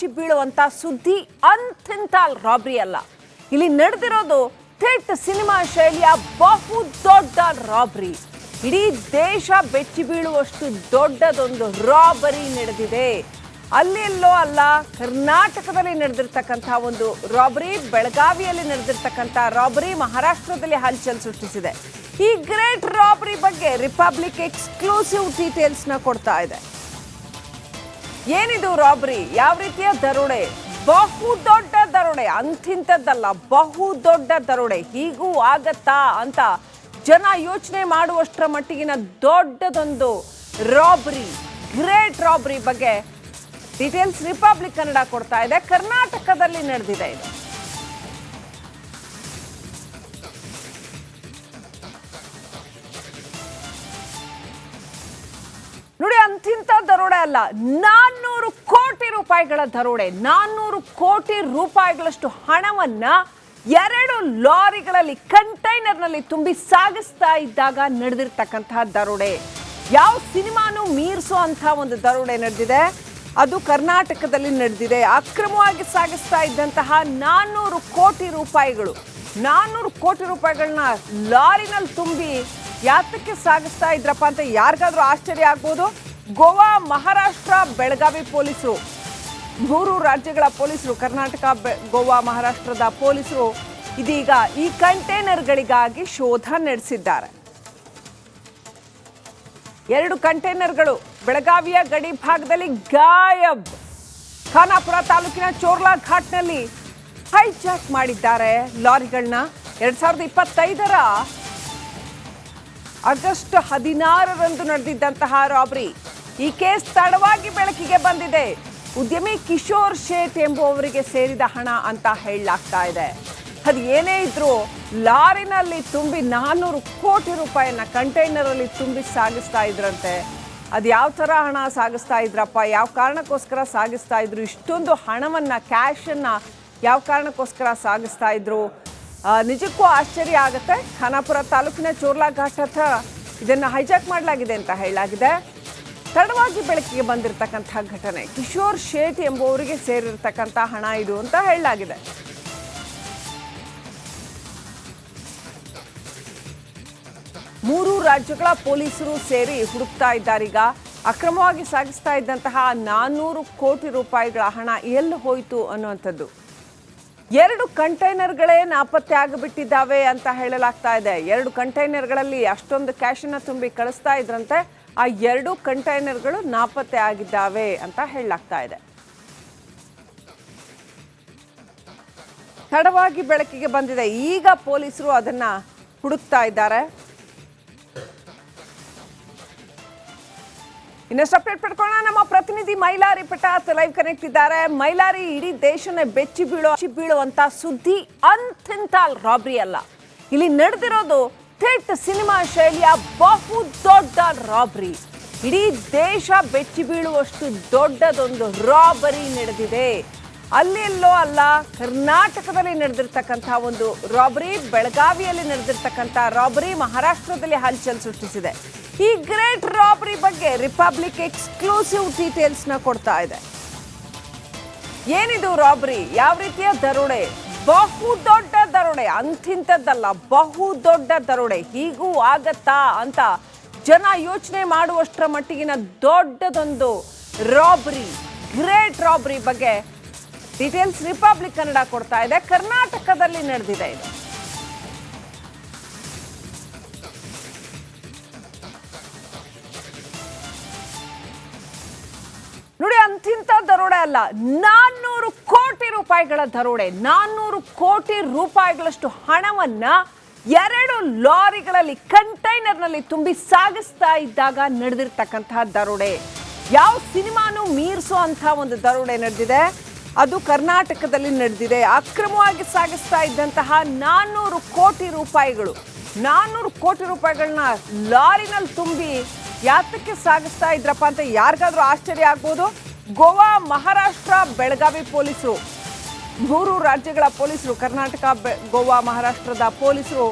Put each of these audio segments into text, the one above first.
ಬೆಚ್ಚಿ ಬೀಳುವಂತ ಸುದ್ದಿ ಅಂತಿಂತ ರಾಬರಿ ಅಲ್ಲ. ಇಲ್ಲಿ ನಡೆದಿರೋದು ಥೇಟ್ ಸಿನಿಮಾ ಶೈಲಿಯ ಬಹು ದೊಡ್ಡ ರಾಬರಿ. ಇಡೀ ದೇಶ ಬೆಚ್ಚಿ ಬೀಳುವಷ್ಟು ದೊಡ್ಡದೊಂದು ರಾಬರಿ ನಡೆದಿದೆ. ಅಲ್ಲೆಲ್ಲೋ ಅಲ್ಲ, ಕರ್ನಾಟಕದಲ್ಲಿ ನಡೆದಿರ್ತಕ್ಕಂಥ ಒಂದು ರಾಬರಿ, ಬೆಳಗಾವಿಯಲ್ಲಿ ನಡೆದಿರ್ತಕ್ಕಂಥ ರಾಬರಿ ಮಹಾರಾಷ್ಟ್ರದಲ್ಲಿ ಹಲ್ಚಲ್ ಸೃಷ್ಟಿಸಿದೆ. ಈ ಗ್ರೇಟ್ ರಾಬರಿ ಬಗ್ಗೆ ರಿಪಬ್ಲಿಕ್ ಎಕ್ಸ್ಕ್ಲೂಸಿವ್ ಡೀಟೇಲ್ಸ್ ನ ಕೊಡ್ತಾ ಇದೆ. ಏನಿದು ರಾಬರಿ, ಯಾವ ರೀತಿಯ ದರೋಡೆ? ಬಹು ದೊಡ್ಡ ದರೋಡೆ, ಅಂತಿಂತದ್ದಲ್ಲ, ಬಹು ದೊಡ್ಡ ದರೋಡೆ. ಹೀಗೂ ಆಗತ್ತಾ ಅಂತ ಜನ ಯೋಚನೆ ಮಾಡುವಷ್ಟರ ಮಟ್ಟಿಗಿನ ದೊಡ್ಡದೊಂದು ರಾಬರಿ, ಗ್ರೇಟ್ ರಾಬರಿ ಬಗ್ಗೆ ಡೀಟೇಲ್ಸ್ ರಿಪಬ್ಲಿಕ್ ಕನ್ನಡ ಕೊಡ್ತಾ ಇದೆ. ಕರ್ನಾಟಕದಲ್ಲಿ ನಡೆದಿದೆ ಇದು. ನೋಡಿ, ಅಂತಿಂತ ದರೋಡೆ ಅಲ್ಲ, 400 ಕೋಟಿ ರೂಪಾಯಿಗಳ ದರೋಡೆ. 400 ಕೋಟಿ ರೂಪಾಯಿಗಳಷ್ಟು ಹಣವನ್ನ 2 ಲಾರಿಗಳಲ್ಲಿ ಕಂಟೈನರ್ನಲ್ಲಿ ತುಂಬಿ ಸಾಗಿಸ್ತಾ ಇದ್ದಾಗ ನಡೆದಿರ್ತಕ್ಕಂತಹ ದರೋಡೆ. ಯಾವ ಸಿನಿಮಾನು ಮೀರಿಸುವಂತಹ ಒಂದು ದರೋಡೆ ನಡೆದಿದೆ. ಅದು ಕರ್ನಾಟಕದಲ್ಲಿ ನಡೆದಿದೆ. ಅಕ್ರಮವಾಗಿ ಸಾಗಿಸ್ತಾ ಇದ್ದಂತಹ 400 ಕೋಟಿ ರೂಪಾಯಿಗಳು, 400 ಕೋಟಿ ರೂಪಾಯಿಗಳನ್ನ ಲಾರಿನಲ್ಲಿ ತುಂಬಿ ಯಾತಕ್ಕೆ ಸಾಗಿಸ್ತಾ ಇದ್ರಪ್ಪ ಅಂತ ಯಾರಿಗಾದ್ರೂ ಆಶ್ಚರ್ಯ ಆಗ್ಬೋದು. ಗೋವಾ, ಮಹಾರಾಷ್ಟ್ರ, ಬೆಳಗಾವಿ ಪೊಲೀಸರು, 3 ರಾಜ್ಯಗಳ ಪೊಲೀಸರು, ಕರ್ನಾಟಕ, ಗೋವಾ, ಮಹಾರಾಷ್ಟ್ರದ ಪೊಲೀಸರು ಇದೀಗ ಈ ಕಂಟೈನರ್ಗಳಿಗಾಗಿ ಶೋಧ ನಡೆಸಿದ್ದಾರೆ. 2 ಕಂಟೈನರ್ಗಳು ಬೆಳಗಾವಿಯ ಗಡಿ ಭಾಗದಲ್ಲಿ ಗಾಯಬ್. ಖಾನಾಪುರ ತಾಲೂಕಿನ ಚೋರ್ಲಾ ಘಾಟ್ನಲ್ಲಿ ಹೈಜಾಕ್ ಮಾಡಿದ್ದಾರೆ ಲಾರಿಗಳನ್ನ. 2025ರ ಆಗಸ್ಟ್ 16ರಂದು ನಡೆದಿದ್ದಂತಹ ರಾಬರಿ. ಈ ಕೇಸ್ ತಡವಾಗಿ ಬೆಳಕಿಗೆ ಬಂದಿದೆ. ಉದ್ಯಮಿ ಕಿಶೋರ್ ಶೇಟ್ ಎಂಬುವವರಿಗೆ ಸೇರಿದ ಹಣ ಅಂತ ಹೇಳಲಾಗ್ತಾ ಇದೆ. ಅದು ಏನೇ ಇದ್ರೂ ಲಾರಿನಲ್ಲಿ ತುಂಬಿ 400 ಕೋಟಿ ರೂಪಾಯಿಯನ್ನ ಕಂಟೈನರಲ್ಲಿ ತುಂಬಿ ಸಾಗಿಸ್ತಾ ಇದ್ರಂತೆ. ಅದು ಯಾವ ಥರ ಹಣ ಸಾಗಿಸ್ತಾ ಇದ್ರಪ್ಪ, ಯಾವ ಕಾರಣಕ್ಕೋಸ್ಕರ ಸಾಗಿಸ್ತಾ ಇದ್ರು, ಇಷ್ಟೊಂದು ಹಣವನ್ನ, ಕ್ಯಾಶನ್ನ ಯಾವ ಕಾರಣಕ್ಕೋಸ್ಕರ ಸಾಗಿಸ್ತಾ ಇದ್ರು, ನಿಜಕ್ಕೂ ಆಶ್ಚರ್ಯ ಆಗುತ್ತೆ. ಖಾನಾಪುರ ತಾಲೂಕಿನ ಚೋರ್ಲಾ ಘಾಟ್ ಹತ್ರ ಇದನ್ನು ಹೈಜಾಕ್ ಮಾಡಲಾಗಿದೆ ಅಂತ ಹೇಳಲಾಗಿದೆ. ತಡವಾಗಿ ಬೆಳಕಿಗೆ ಬಂದಿರತಕ್ಕಂಥ ಘಟನೆ. ಕಿಶೋರ್ ಶೇಟ್ ಎಂಬುವರಿಗೆ ಸೇರಿರ್ತಕ್ಕಂಥ ಹಣ ಇದು ಅಂತ ಹೇಳಲಾಗಿದೆ. ಮೂರು ರಾಜ್ಯಗಳ ಪೊಲೀಸರು ಸೇರಿ ಹುಡುಕ್ತಾ ಇದ್ದಾರೆ. ಈಗ ಅಕ್ರಮವಾಗಿ ಸಾಗಿಸ್ತಾ ಇದ್ದಂತಹ 400 ಕೋಟಿ ರೂಪಾಯಿಗಳ ಹಣ ಎಲ್ಲಿ ಹೋಯಿತು ಅನ್ನುವಂಥದ್ದು. 2 ಕಂಟೈನರ್ಗಳೇ ನಾಪತ್ತೆ ಆಗಿಬಿಟ್ಟಿದ್ದಾವೆ ಅಂತ ಹೇಳಲಾಗ್ತಾ ಇದೆ. 2 ಕಂಟೈನರ್ಗಳಲ್ಲಿ ಅಷ್ಟೊಂದು ಕ್ಯಾಶನ್ನ ತುಂಬಿ ಕಳಿಸ್ತಾ ಇದ್ರಂತೆ. ಆ 2 ಕಂಟೈನರ್ಗಳು ನಾಪತ್ತೆ ಆಗಿದ್ದಾವೆ ಅಂತ ಹೇಳಲಾಗ್ತಾ ಇದೆ. ತಡವಾಗಿ ಬೆಳಕಿಗೆ ಬಂದಿದೆ. ಈಗ ಪೊಲೀಸರು ಅದನ್ನ ಹುಡುಕ್ತಾ ಇದ್ದಾರೆ. ಇನ್ನಷ್ಟು ಅಪ್ಡೇಟ್ ಪಡ್ಕೊಳ್ಳೋಣ. ನಮ್ಮ ಪ್ರತಿನಿಧಿ ಮೈಲಾರಿ ಪಟಾತ್ ಲೈವ್ ಕನೆಕ್ಟ್ ಇದ್ದಾರೆ. ಮೈಲಾರಿ, ಇಡೀ ದೇಶನೇ ಬೆಚ್ಚಿ ಬೀಳುವಂತ ಸುದ್ದಿ ಅಂತಿಂತ ರಾಬರಿ ಅಲ್ಲ. ಇಲ್ಲಿ ನಡೆದಿರೋದು ಥೇಟ್ ಸಿನಿಮಾ ಶೈಲಿಯ ಬಹು ದೊಡ್ಡ ರಾಬರಿ. ಇಡೀ ದೇಶ ಬೆಚ್ಚಿ ಬೀಳುವಷ್ಟು ದೊಡ್ಡದೊಂದು ರಾಬರಿ ನಡೆದಿದೆ. ಅಲ್ಲೆಲ್ಲೋ ಅಲ್ಲ, ಕರ್ನಾಟಕದಲ್ಲಿ ನಡೆದಿರ್ತಕ್ಕಂಥ ಒಂದು ರಾಬರಿ, ಬೆಳಗಾವಿಯಲ್ಲಿ ನಡೆದಿರ್ತಕ್ಕಂಥ ರಾಬರಿ ಮಹಾರಾಷ್ಟ್ರದಲ್ಲಿ ಹಲ್ಚಲ್ ಸೃಷ್ಟಿಸಿದೆ. ಈ ಗ್ರೇಟ್ ರಾಬರಿ ಬಗ್ಗೆ ರಿಪಬ್ಲಿಕ್ ಎಕ್ಸ್ಕ್ಲೂಸಿವ್ ಡೀಟೇಲ್ಸ್ ನ ಕೊಡ್ತಾ ಇದೆ. ಏನಿದು ರಾಬರಿ, ಯಾವ ರೀತಿಯ ದರೋಡೆ? ಬಹು ದೊಡ್ಡ ದರೋಡೆ, ಅಂತಿಂತದ್ದಲ್ಲ, ಬಹು ದೊಡ್ಡ ದರೋಡೆ. ಹೀಗೂ ಆಗತ್ತಾ ಅಂತ ಜನ ಯೋಚನೆ ಮಾಡುವಷ್ಟರ ಮಟ್ಟಿಗಿನ ದೊಡ್ಡದೊಂದು ರಾಬರಿ, ಗ್ರೇಟ್ ರಾಬರಿ ಬಗ್ಗೆ ಡೀಟೇಲ್ಸ್ ರಿಪಬ್ಲಿಕ್ ಕನ್ನಡ ಕೊಡ್ತಾ ಇದೆ. ಕರ್ನಾಟಕದಲ್ಲಿ ನಡೆದಿದೆ ಇದು. ನೋಡಿ, ಅಂತಿಂತ ದರೋಡೆ ಅಲ್ಲ, 400 ಕೋಟಿ ರೂಪಾಯಿಗಳ ದರೋಡೆ. 400 ಕೋಟಿ ರೂಪಾಯಿಗಳಷ್ಟು ಹಣವನ್ನ 2 ಲಾರಿಗಳಲ್ಲಿ ಕಂಟೈನರ್ನಲ್ಲಿ ತುಂಬಿ ಸಾಗಿಸ್ತಾ ಇದ್ದಾಗ ನಡೆದಿರ್ತಕ್ಕಂತಹ ದರೋಡೆ. ಯಾವ ಸಿನಿಮಾನು ಮೀರಿಸುವಂತಹ ಒಂದು ದರೋಡೆ ನಡೆದಿದೆ. ಅದು ಕರ್ನಾಟಕದಲ್ಲಿ ನಡೆದಿದೆ. ಅಕ್ರಮವಾಗಿ ಸಾಗಿಸ್ತಾ ಇದ್ದಂತಹ 400 ಕೋಟಿ ರೂಪಾಯಿಗಳು, 400 ಕೋಟಿ ರೂಪಾಯಿಗಳನ್ನ ಲಾರಿನಲ್ಲಿ ತುಂಬಿ ಯಾತಕ್ಕೆ ಸಾಗಿಸ್ತಾ ಇದ್ರಪ್ಪ ಅಂತ ಯಾರಿಗಾದ್ರೂ ಆಶ್ಚರ್ಯ ಆಗ್ಬೋದು. ಗೋವಾ, ಮಹಾರಾಷ್ಟ್ರ, ಬೆಳಗಾವಿ ಪೊಲೀಸರು, 3 ರಾಜ್ಯಗಳ ಪೊಲೀಸರು, ಕರ್ನಾಟಕ, ಗೋವಾ, ಮಹಾರಾಷ್ಟ್ರದ ಪೊಲೀಸರು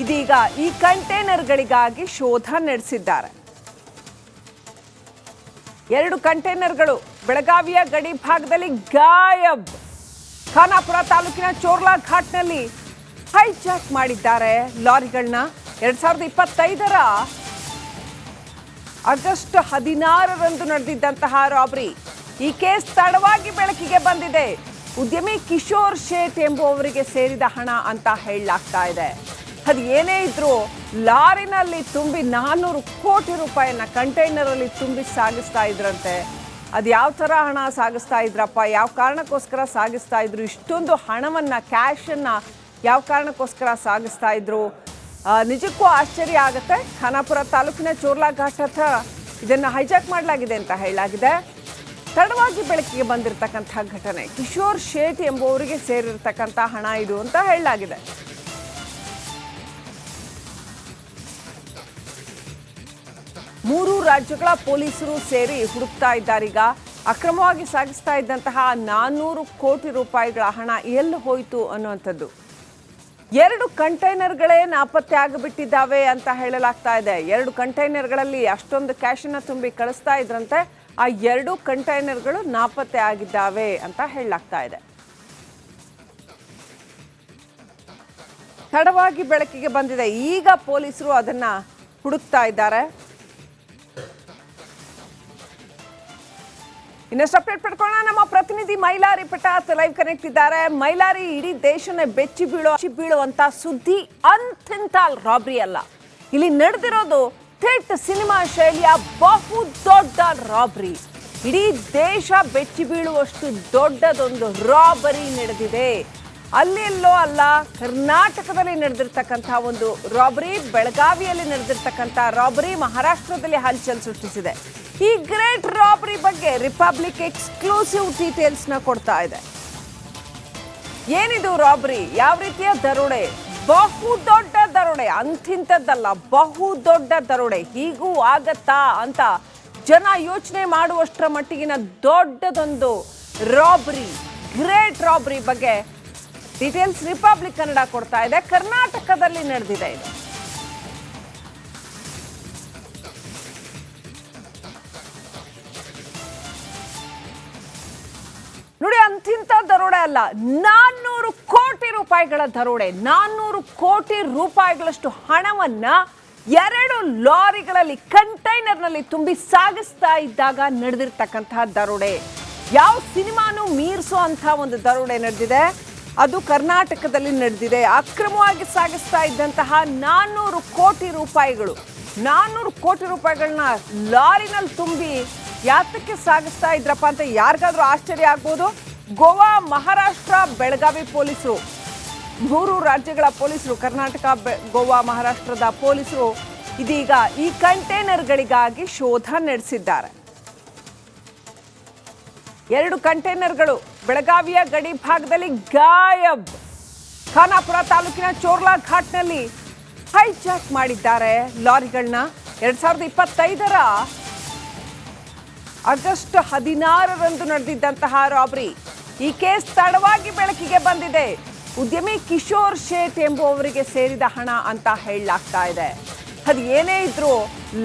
ಇದೀಗ ಈ ಕಂಟೈನರ್ಗಳಿಗಾಗಿ ಶೋಧ ನಡೆಸಿದ್ದಾರೆ. 2 ಕಂಟೈನರ್ಗಳು ಬೆಳಗಾವಿಯ ಗಡಿ ಭಾಗದಲ್ಲಿ ಗಾಯಬ್. ಖಾನಾಪುರ ತಾಲೂಕಿನ ಚೋರ್ಲಾ ಘಾಟ್ನಲ್ಲಿ ಹೈಜಾಕ್ ಮಾಡಿದ್ದಾರೆ ಲಾರಿಗಳನ್ನ. 2025ರ ಆಗಸ್ಟ್ 16ರಂದು ನಡೆದಿದ್ದಂತಹ ರಾಬರಿ. ಈ ಕೇಸ್ ತಡವಾಗಿ ಬೆಳಕಿಗೆ ಬಂದಿದೆ. ಉದ್ಯಮಿ ಕಿಶೋರ್ ಶೇಟ್ ಎಂಬುವವರಿಗೆ ಸೇರಿದ ಹಣ ಅಂತ ಹೇಳಲಾಗ್ತಾ ಇದೆ. ಅದು ಏನೇ ಇದ್ರೂ ಲಾರಿನಲ್ಲಿ ತುಂಬಿ 400 ಕೋಟಿ ರೂಪಾಯಿಯನ್ನ ಕಂಟೈನರ್ ಅಲ್ಲಿ ತುಂಬಿ ಸಾಗಿಸ್ತಾ ಇದ್ರಂತೆ. ಅದು ಯಾವ ಥರ ಹಣ ಸಾಗಿಸ್ತಾ ಇದ್ರಪ್ಪ, ಯಾವ ಕಾರಣಕ್ಕೋಸ್ಕರ ಸಾಗಿಸ್ತಾ ಇದ್ರು, ಇಷ್ಟೊಂದು ಹಣವನ್ನ ಕ್ಯಾಶನ್ನ ಯಾವ ಕಾರಣಕ್ಕೋಸ್ಕರ ಸಾಗಿಸ್ತಾ ಇದ್ರು, ನಿಜಕ್ಕೂ ಆಶ್ಚರ್ಯ ಆಗುತ್ತೆ. ಖಾನಾಪುರ ತಾಲೂಕಿನ ಚೋರ್ಲಾ ಘಾಟ್ ಹತ್ರ ಇದನ್ನು ಹೈಜಾಕ್ ಮಾಡಲಾಗಿದೆ ಅಂತ ಹೇಳಲಾಗಿದೆ. ತಡವಾಗಿ ಬೆಳಕಿಗೆ ಬಂದಿರತಕ್ಕಂಥ ಘಟನೆ. ಕಿಶೋರ್ ಶೇಟ್ ಎಂಬುವರಿಗೆ ಸೇರಿರ್ತಕ್ಕಂಥ ಹಣ ಇದು ಅಂತ ಹೇಳಲಾಗಿದೆ. ಮೂರು ರಾಜ್ಯಗಳ ಪೊಲೀಸರು ಸೇರಿ ಹುಡುಕ್ತಾ ಇದ್ದಾರೀಗ. ಅಕ್ರಮವಾಗಿ ಸಾಗಿಸ್ತಾ ಇದ್ದಂತಹ 400 ಕೋಟಿ ರೂಪಾಯಿಗಳ ಹಣ ಎಲ್ಲಿ ಹೋಯಿತು ಅನ್ನುವಂಥದ್ದು. 2 ಕಂಟೈನರ್ಗಳೇ ನಾಪತ್ತೆ ಆಗಿಬಿಟ್ಟಿದ್ದಾವೆ ಅಂತ ಹೇಳಲಾಗ್ತಾ ಇದೆ. 2 ಕಂಟೈನರ್ಗಳಲ್ಲಿ ಅಷ್ಟೊಂದು ಕ್ಯಾಶನ್ನ ತುಂಬಿ ಕಳಿಸ್ತಾ ಇದ್ರಂತೆ. ಆ 2 ಕಂಟೈನರ್ಗಳು ನಾಪತ್ತೆ ಆಗಿದ್ದಾವೆ ಅಂತ ಹೇಳಲಾಗ್ತಾ ಇದೆ. ತಡವಾಗಿ ಬೆಳಕಿಗೆ ಬಂದಿದೆ. ಈಗ ಪೊಲೀಸರು ಅದನ್ನ ಹುಡುಕ್ತಾ ಇದ್ದಾರೆ. ಇನ್ನಷ್ಟು ಅಪ್ಡೇಟ್ ಪಡ್ಕೊಳ್ಳೋಣ. ನಮ್ಮ ಪ್ರತಿನಿಧಿ ಮೈಲಾರಿ ಪಟಾತ್ ಲೈವ್ ಕನೆಕ್ಟ್ ಇದ್ದಾರೆ. ಮೈಲಾರಿ, ಇಡೀ ದೇಶನೇ ಬೆಚ್ಚಿ ಬೀಳುವಂತ ಸುದ್ದಿ ಅಂತಿಂತ ರಾಬರಿ ಅಲ್ಲ. ಇಲ್ಲಿ ನಡೆದಿರೋದು ಥೇಟ್ ಸಿನಿಮಾ ಶೈಲಿಯ ಬಹು ದೊಡ್ಡ ರಾಬರಿ. ಇಡೀ ದೇಶ ಬೆಚ್ಚಿ ಬೀಳುವಷ್ಟು ದೊಡ್ಡದೊಂದು ರಾಬರಿ ನಡೆದಿದೆ. ಅಲ್ಲೆಲ್ಲೋ ಅಲ್ಲ, ಕರ್ನಾಟಕದಲ್ಲಿ ನಡೆದಿರ್ತಕ್ಕಂಥ ಒಂದು ರಾಬರಿ, ಬೆಳಗಾವಿಯಲ್ಲಿ ನಡೆದಿರ್ತಕ್ಕಂಥ ರಾಬರಿ ಮಹಾರಾಷ್ಟ್ರದಲ್ಲಿ ಹಲ್ಚಲ್ ಸೃಷ್ಟಿಸಿದೆ. ಈ ಗ್ರೇಟ್ ರಾಬರಿ ಬಗ್ಗೆ ರಿಪಬ್ಲಿಕ್ ಎಕ್ಸ್ಕ್ಲೂಸಿವ್ ಡೀಟೇಲ್ಸ್ ನ ಕೊಡ್ತಾ ಇದೆ. ಏನಿದು ರಾಬರಿ, ಯಾವ ರೀತಿಯ ದರೋಡೆ? ಬಹು ದೊಡ್ಡ ದರೋಡೆ, ಅಂತಿಂತದ್ದಲ್ಲ, ಬಹು ದೊಡ್ಡ ದರೋಡೆ. ಹೀಗೂ ಆಗತ್ತಾ ಅಂತ ಜನ ಯೋಚನೆ ಮಾಡುವಷ್ಟರ ಮಟ್ಟಿಗಿನ ದೊಡ್ಡದೊಂದು ರಾಬರಿ, ಗ್ರೇಟ್ ರಾಬರಿ ಬಗ್ಗೆ ಡೀಟೇಲ್ಸ್ ರಿಪಬ್ಲಿಕ್ ಕನ್ನಡ ಕೊಡ್ತಾ ಇದೆ. ಕರ್ನಾಟಕದಲ್ಲಿ ನಡೆದಿದೆ ಇದು. ನೋಡಿ, ಅಂತಿಂತ ದರೋಡೆ ಅಲ್ಲ, 400 ಕೋಟಿ ರೂಪಾಯಿಗಳ ದರೋಡೆ. 400 ಕೋಟಿ ರೂಪಾಯಿಗಳಷ್ಟು ಹಣವನ್ನ 2 ಲಾರಿಗಳಲ್ಲಿ ಕಂಟೈನರ್ನಲ್ಲಿ ತುಂಬಿ ಸಾಗಿಸ್ತಾ ಇದ್ದಾಗ ನಡೆದಿರ್ತಕ್ಕಂತಹ ದರೋಡೆ. ಯಾವ ಸಿನಿಮಾನು ಮೀರಿಸುವಂತಹ ಒಂದು ದರೋಡೆ ನಡೆದಿದೆ. ಅದು ಕರ್ನಾಟಕದಲ್ಲಿ ನಡೆದಿದೆ. ಅಕ್ರಮವಾಗಿ ಸಾಗಿಸ್ತಾ ಇದ್ದಂತಹ 400 ಕೋಟಿ ರೂಪಾಯಿಗಳು, 400 ಕೋಟಿ ರೂಪಾಯಿಗಳನ್ನ ಲಾರಿನಲ್ಲಿ ತುಂಬಿ ಯಾತಕ್ಕೆ ಸಾಗಿಸ್ತಾ ಇದ್ರಪ್ಪ ಅಂತ ಯಾರಿಗಾದ್ರೂ ಆಶ್ಚರ್ಯ ಆಗ್ಬೋದು. ಗೋವಾ, ಮಹಾರಾಷ್ಟ್ರ, ಬೆಳಗಾವಿ ಪೊಲೀಸರು, 3 ರಾಜ್ಯಗಳ ಪೊಲೀಸರು, ಕರ್ನಾಟಕ, ಗೋವಾ, ಮಹಾರಾಷ್ಟ್ರದ ಪೊಲೀಸರು ಇದೀಗ ಈ ಕಂಟೈನರ್ಗಳಿಗಾಗಿ ಶೋಧ ನಡೆಸಿದ್ದಾರೆ. 2 ಕಂಟೈನರ್ಗಳು ಬೆಳಗಾವಿಯ ಗಡಿ ಭಾಗದಲ್ಲಿ ಗಾಯಬ್. ಖಾನಾಪುರ ತಾಲೂಕಿನ ಚೋರ್ಲಾ ಘಾಟ್ನಲ್ಲಿ ಹೈಜಾಕ್ ಮಾಡಿದ್ದಾರೆ ಲಾರಿಗಳನ್ನ. 2025ರ ಆಗಸ್ಟ್ 16ರಂದು ನಡೆದಿದ್ದಂತಹ ರಾಬರಿ. ಈ ಕೇಸ್ ತಡವಾಗಿ ಬೆಳಕಿಗೆ ಬಂದಿದೆ. ಉದ್ಯಮಿ ಕಿಶೋರ್ ಶೇಟ್ ಎಂಬುವವರಿಗೆ ಸೇರಿದ ಹಣ ಅಂತ ಹೇಳಲಾಗ್ತಾ ಇದೆ. ಅದು ಏನೇ ಇದ್ರೂ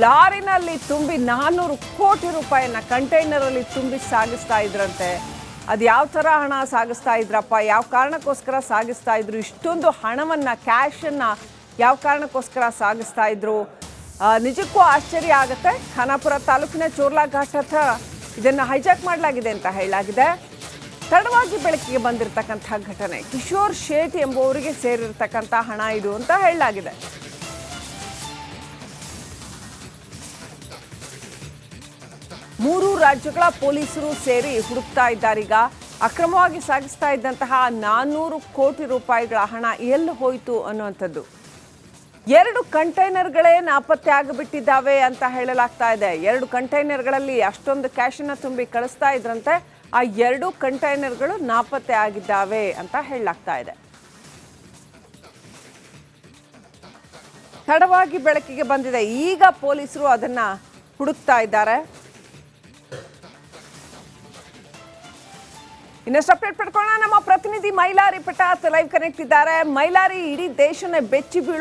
ಲಾರಿನಲ್ಲಿ ತುಂಬಿ 400 ಕೋಟಿ ರೂಪಾಯಿಯನ್ನ ಕಂಟೈನರ್ ಅಲ್ಲಿ ತುಂಬಿ ಸಾಗಿಸ್ತಾ ಇದ್ರಂತೆ. ಅದು ಯಾವ ಥರ ಹಣ ಸಾಗಿಸ್ತಾ ಇದ್ರಪ್ಪ, ಯಾವ ಕಾರಣಕ್ಕೋಸ್ಕರ ಸಾಗಿಸ್ತಾ ಇದ್ರು, ಇಷ್ಟೊಂದು ಹಣವನ್ನ ಕ್ಯಾಶನ್ನ ಯಾವ ಕಾರಣಕ್ಕೋಸ್ಕರ ಸಾಗಿಸ್ತಾ ಇದ್ರು, ನಿಜಕ್ಕೂ ಆಶ್ಚರ್ಯ ಆಗುತ್ತೆ. ಖಾನಾಪುರ ತಾಲೂಕಿನ ಚೋರ್ಲಾ ಘಾಟ್ ಹತ್ರ ಇದನ್ನು ಹೈಜಾಕ್ ಮಾಡಲಾಗಿದೆ ಅಂತ ಹೇಳಲಾಗಿದೆ. ತಡವಾಗಿ ಬೆಳಕಿಗೆ ಬಂದಿರತಕ್ಕಂಥ ಘಟನೆ. ಕಿಶೋರ್ ಶೇಟ್ ಎಂಬುವರಿಗೆ ಸೇರಿರ್ತಕ್ಕಂಥ ಹಣ ಇದು ಅಂತ ಹೇಳಲಾಗಿದೆ. ಮೂರು ರಾಜ್ಯಗಳ ಪೊಲೀಸರು ಸೇರಿ ಹುಡುಕ್ತಾ ಇದ್ದಾರೀಗ. ಅಕ್ರಮವಾಗಿ ಸಾಗಿಸ್ತಾ ಇದ್ದಂತಹ 400 ಕೋಟಿ ರೂಪಾಯಿಗಳ ಹಣ ಎಲ್ಲಿ ಹೋಯಿತು ಅನ್ನುವಂಥದ್ದು. 2 ಕಂಟೈನರ್ಗಳೇ ನಾಪತ್ತೆ ಆಗಿಬಿಟ್ಟಿದ್ದಾವೆ ಅಂತ ಹೇಳಲಾಗ್ತಾ ಇದೆ. 2 ಕಂಟೈನರ್ಗಳಲ್ಲಿ ಅಷ್ಟೊಂದು ಕ್ಯಾಶನ್ನ ತುಂಬಿ ಕಳಿಸ್ತಾ ಇದ್ರಂತೆ. ಆ 2 ಕಂಟೈನರ್ಗಳು ನಾಪತ್ತೆ ಆಗಿದ್ದಾವೆ ಅಂತ ಹೇಳಲಾಗ್ತಾ ಇದೆ. ತಡವಾಗಿ ಬೆಳಕಿಗೆ ಬಂದಿದೆ. ಈಗ ಪೊಲೀಸರು ಅದನ್ನ ಹುಡುಕ್ತಾ ಇದ್ದಾರೆ. ಇನ್ನಷ್ಟು ಅಪ್ಡೇಟ್ ಪಡ್ಕೊಳ್ಳೋಣ. ನಮ್ಮ ಪ್ರತಿನಿಧಿ ಮೈಲಾರಿ ಪಟಾತ್ ಲೈವ್ ಕನೆಕ್ಟ್ ಇದ್ದಾರೆ. ಮೈಲಾರಿ, ಇಡೀ ದೇಶನೇ ಬೆಚ್ಚಿ ಬೀಳೋ